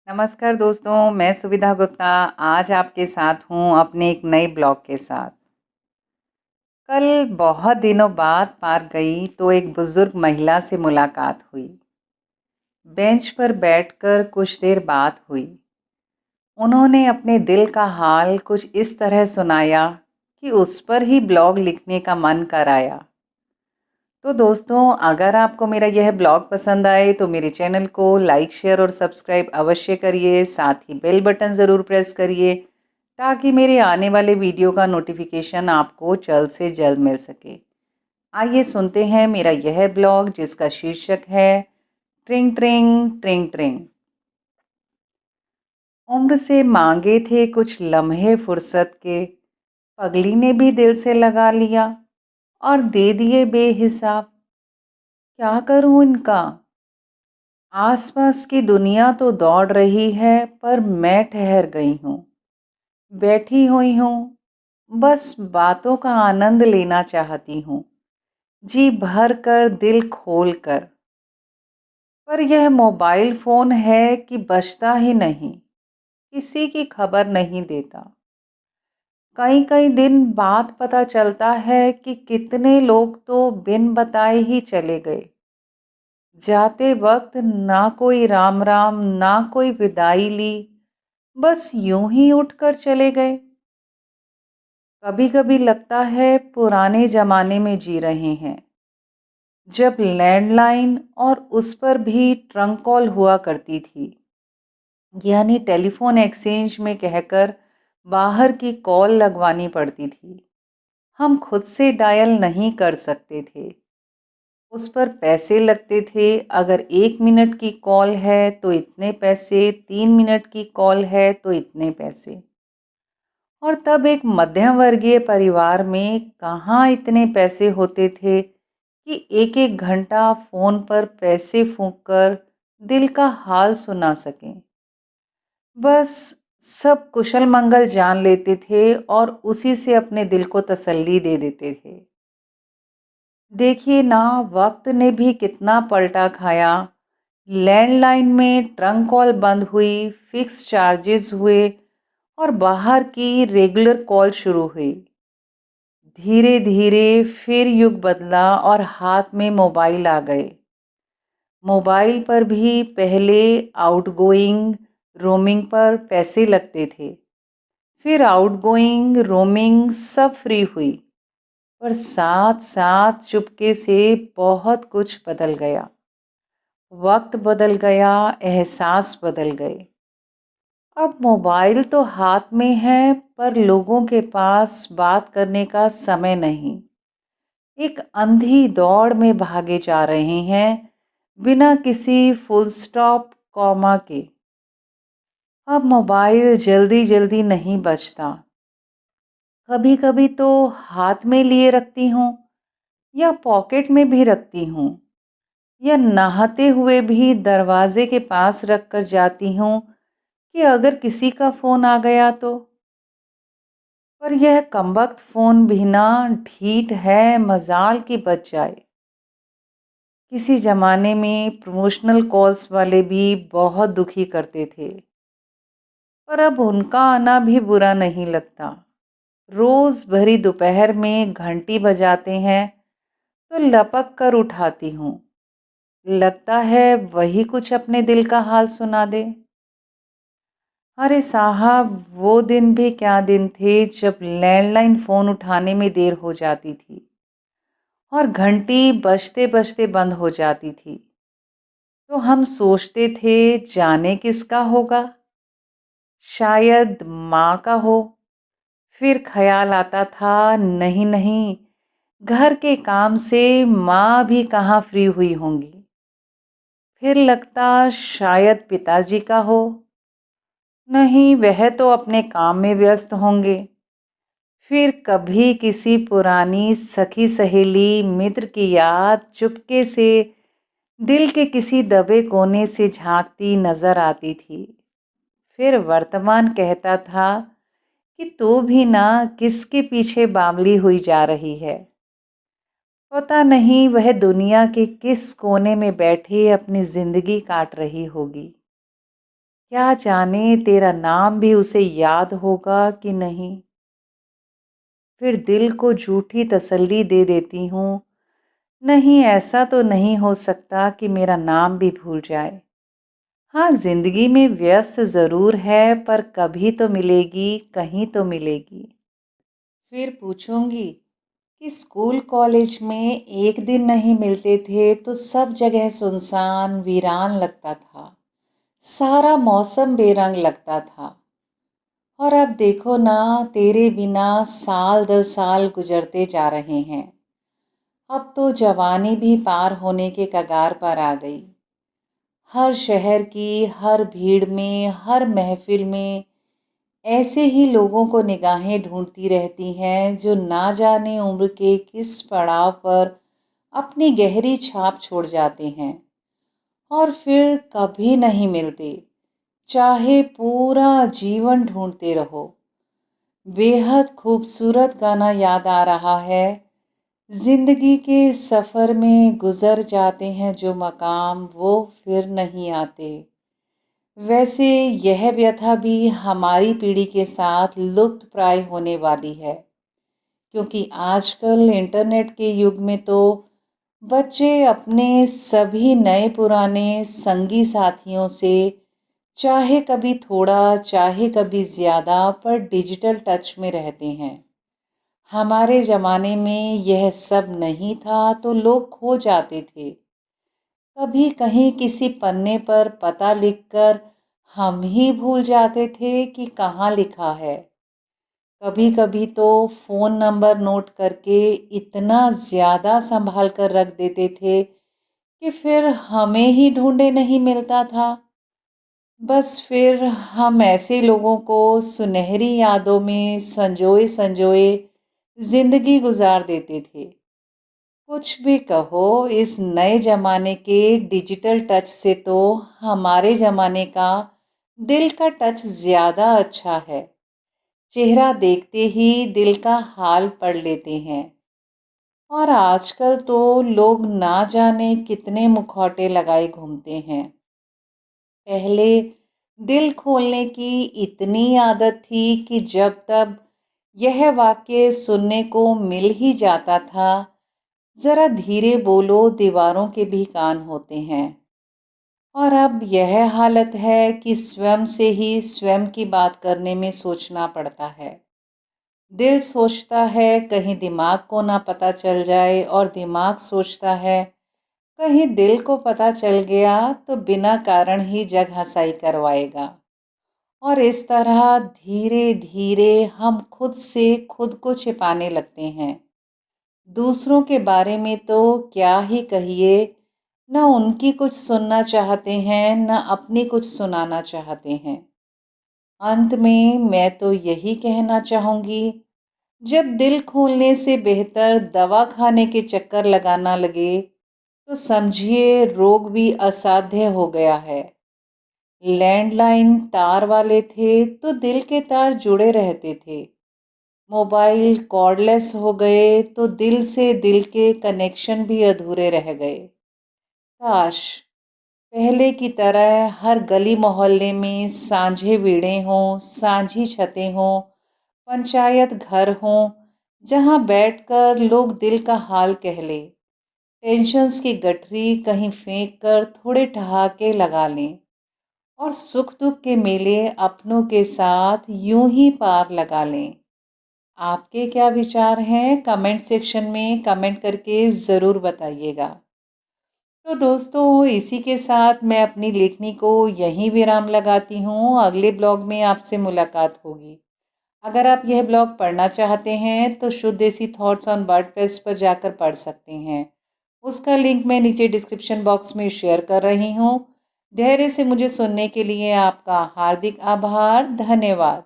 नमस्कार दोस्तों, मैं सुविधा गुप्ता आज आपके साथ हूँ अपने एक नए ब्लॉग के साथ। कल बहुत दिनों बाद पार्क गई तो एक बुजुर्ग महिला से मुलाकात हुई। बेंच पर बैठकर कुछ देर बात हुई। उन्होंने अपने दिल का हाल कुछ इस तरह सुनाया कि उस पर ही ब्लॉग लिखने का मन कर आया। तो दोस्तों, अगर आपको मेरा यह ब्लॉग पसंद आए तो मेरे चैनल को लाइक, शेयर और सब्सक्राइब अवश्य करिए। साथ ही बेल बटन ज़रूर प्रेस करिए ताकि मेरे आने वाले वीडियो का नोटिफिकेशन आपको जल्द से जल्द मिल सके। आइए सुनते हैं मेरा यह ब्लॉग जिसका शीर्षक है ट्रिंग ट्रिंग ट्रिंग ट्रिंग। उम्र से मांगे थे कुछ लम्हे फुर्सत के, पगली ने भी दिल से लगा लिया और दे दिए बेहिसाब। क्या करूं इनका? आसपास की दुनिया तो दौड़ रही है पर मैं ठहर गई हूँ, बैठी हुई हूँ, बस बातों का आनंद लेना चाहती हूँ, जी भर कर दिल खोल कर। पर यह मोबाइल फ़ोन है कि बजता ही नहीं, किसी की खबर नहीं देता। कई कई दिन बाद पता चलता है कि कितने लोग तो बिन बताए ही चले गए। जाते वक्त ना कोई राम राम ना कोई विदाई ली, बस यूं ही उठकर चले गए। कभी कभी लगता है पुराने जमाने में जी रहे हैं, जब लैंडलाइन और उस पर भी ट्रंक कॉल हुआ करती थी, यानी टेलीफोन एक्सचेंज में कहकर बाहर की कॉल लगवानी पड़ती थी। हम खुद से डायल नहीं कर सकते थे, उस पर पैसे लगते थे। अगर 1 मिनट की कॉल है तो इतने पैसे, 3 मिनट की कॉल है तो इतने पैसे। और तब एक मध्यम वर्गीय परिवार में कहाँ इतने पैसे होते थे कि एक एक घंटा फ़ोन पर पैसे फूंक कर दिल का हाल सुना सकें। बस सब कुशल मंगल जान लेते थे और उसी से अपने दिल को तसल्ली दे देते थे। देखिए ना, वक्त ने भी कितना पलटा खाया। लैंडलाइन में ट्रंक कॉल बंद हुई, फिक्स चार्जेस हुए और बाहर की रेगुलर कॉल शुरू हुई। धीरे धीरे फिर युग बदला और हाथ में मोबाइल आ गए। मोबाइल पर भी पहले आउटगोइंग रोमिंग पर पैसे लगते थे, फिर आउटगोइंग रोमिंग सब फ्री हुई। पर साथ साथ चुपके से बहुत कुछ बदल गया। वक्त बदल गया, एहसास बदल गए। अब मोबाइल तो हाथ में है पर लोगों के पास बात करने का समय नहीं। एक अंधी दौड़ में भागे जा रहे हैं बिना किसी फुल स्टॉप कॉमा के। अब मोबाइल जल्दी जल्दी नहीं बजता। कभी कभी तो हाथ में लिए रखती हूँ या पॉकेट में भी रखती हूँ, या नहाते हुए भी दरवाजे के पास रख कर जाती हूँ कि अगर किसी का फ़ोन आ गया तो। पर यह कमबख्त फ़ोन भी ना ढीठ है, मजाल की बच जाए। किसी ज़माने में प्रमोशनल कॉल्स वाले भी बहुत दुखी करते थे, पर अब उनका आना भी बुरा नहीं लगता। रोज़ भरी दोपहर में घंटी बजाते हैं तो लपक कर उठाती हूँ। लगता है वही कुछ अपने दिल का हाल सुना दे। अरे साहब, वो दिन भी क्या दिन थे जब लैंडलाइन फ़ोन उठाने में देर हो जाती थी और घंटी बजते बजते बंद हो जाती थी। तो हम सोचते थे जाने किसका होगा, शायद माँ का हो। फिर ख्याल आता था नहीं नहीं, घर के काम से माँ भी कहाँ फ्री हुई होंगी। फिर लगता शायद पिताजी का हो, नहीं वह तो अपने काम में व्यस्त होंगे। फिर कभी किसी पुरानी सखी सहेली मित्र की याद चुपके से दिल के किसी दबे कोने से झांकती नजर आती थी। फिर वर्तमान कहता था कि तू भी ना किसके पीछे बावली हुई जा रही है। पता नहीं वह दुनिया के किस कोने में बैठे अपनी जिंदगी काट रही होगी। क्या जाने तेरा नाम भी उसे याद होगा कि नहीं। फिर दिल को झूठी तसल्ली दे देती हूँ, नहीं ऐसा तो नहीं हो सकता कि मेरा नाम भी भूल जाए। हाँ, जिंदगी में व्यस्त जरूर है पर कभी तो मिलेगी, कहीं तो मिलेगी। फिर पूछूंगी कि स्कूल कॉलेज में एक दिन नहीं मिलते थे तो सब जगह सुनसान वीरान लगता था, सारा मौसम बेरंग लगता था। और अब देखो ना, तेरे बिना साल दर साल गुजरते जा रहे हैं। अब तो जवानी भी पार होने के कगार पर आ गई। हर शहर की हर भीड़ में, हर महफिल में ऐसे ही लोगों को निगाहें ढूंढती रहती हैं जो ना जाने उम्र के किस पड़ाव पर अपनी गहरी छाप छोड़ जाते हैं और फिर कभी नहीं मिलते, चाहे पूरा जीवन ढूंढते रहो। बेहद खूबसूरत गाना याद आ रहा है। जिंदगी के सफ़र में गुजर जाते हैं जो मकाम वो फिर नहीं आते। वैसे यह व्यथा भी हमारी पीढ़ी के साथ लुप्त प्राय होने वाली है, क्योंकि आजकल इंटरनेट के युग में तो बच्चे अपने सभी नए पुराने संगी साथियों से चाहे कभी थोड़ा चाहे कभी ज़्यादा पर डिजिटल टच में रहते हैं। हमारे ज़माने में यह सब नहीं था तो लोग खो जाते थे। कभी कहीं किसी पन्ने पर पता लिखकर हम ही भूल जाते थे कि कहाँ लिखा है। कभी कभी तो फ़ोन नंबर नोट करके इतना ज़्यादा संभाल कर रख देते थे कि फिर हमें ही ढूंढे नहीं मिलता था। बस फिर हम ऐसे लोगों को सुनहरी यादों में संजोए संजोए जिंदगी गुजार देते थे। कुछ भी कहो, इस नए ज़माने के डिजिटल टच से तो हमारे ज़माने का दिल का टच ज़्यादा अच्छा है। चेहरा देखते ही दिल का हाल पढ़ लेते हैं। और आजकल तो लोग ना जाने कितने मुखौटे लगाए घूमते हैं। पहले दिल खोलने की इतनी आदत थी कि जब तब यह वाक्य सुनने को मिल ही जाता था, ज़रा धीरे बोलो दीवारों के भी कान होते हैं। और अब यह हालत है कि स्वयं से ही स्वयं की बात करने में सोचना पड़ता है। दिल सोचता है कहीं दिमाग को ना पता चल जाए और दिमाग सोचता है कहीं दिल को पता चल गया तो बिना कारण ही जग हंसाई करवाएगा। और इस तरह धीरे धीरे हम खुद से खुद को छिपाने लगते हैं। दूसरों के बारे में तो क्या ही कहिए, न उनकी कुछ सुनना चाहते हैं न अपनी कुछ सुनाना चाहते हैं। अंत में मैं तो यही कहना चाहूँगी, जब दिल खोलने से बेहतर दवा खाने के चक्कर लगाना लगे तो समझिए रोग भी असाध्य हो गया है। लैंडलाइन तार वाले थे तो दिल के तार जुड़े रहते थे। मोबाइल कॉर्डलेस हो गए तो दिल से दिल के कनेक्शन भी अधूरे रह गए। काश पहले की तरह हर गली मोहल्ले में सांझे वीड़े हों, साझी छतें हों, पंचायत घर हों, जहां बैठकर लोग दिल का हाल कह ले। टेंशन्स की गठरी कहीं फेंक कर थोड़े ठहाके लगा लें और सुख दुख के मेले अपनों के साथ यूं ही पार लगा लें। आपके क्या विचार हैं? कमेंट सेक्शन में कमेंट करके ज़रूर बताइएगा। तो दोस्तों, इसी के साथ मैं अपनी लेखनी को यहीं विराम लगाती हूँ। अगले ब्लॉग में आपसे मुलाकात होगी। अगर आप यह ब्लॉग पढ़ना चाहते हैं तो शुद्ध देसी थॉट्स ऑन वर्डप्रेस पर जाकर पढ़ सकते हैं। उसका लिंक मैं नीचे डिस्क्रिप्शन बॉक्स में शेयर कर रही हूँ। धैर्य से मुझे सुनने के लिए आपका हार्दिक आभार। धन्यवाद।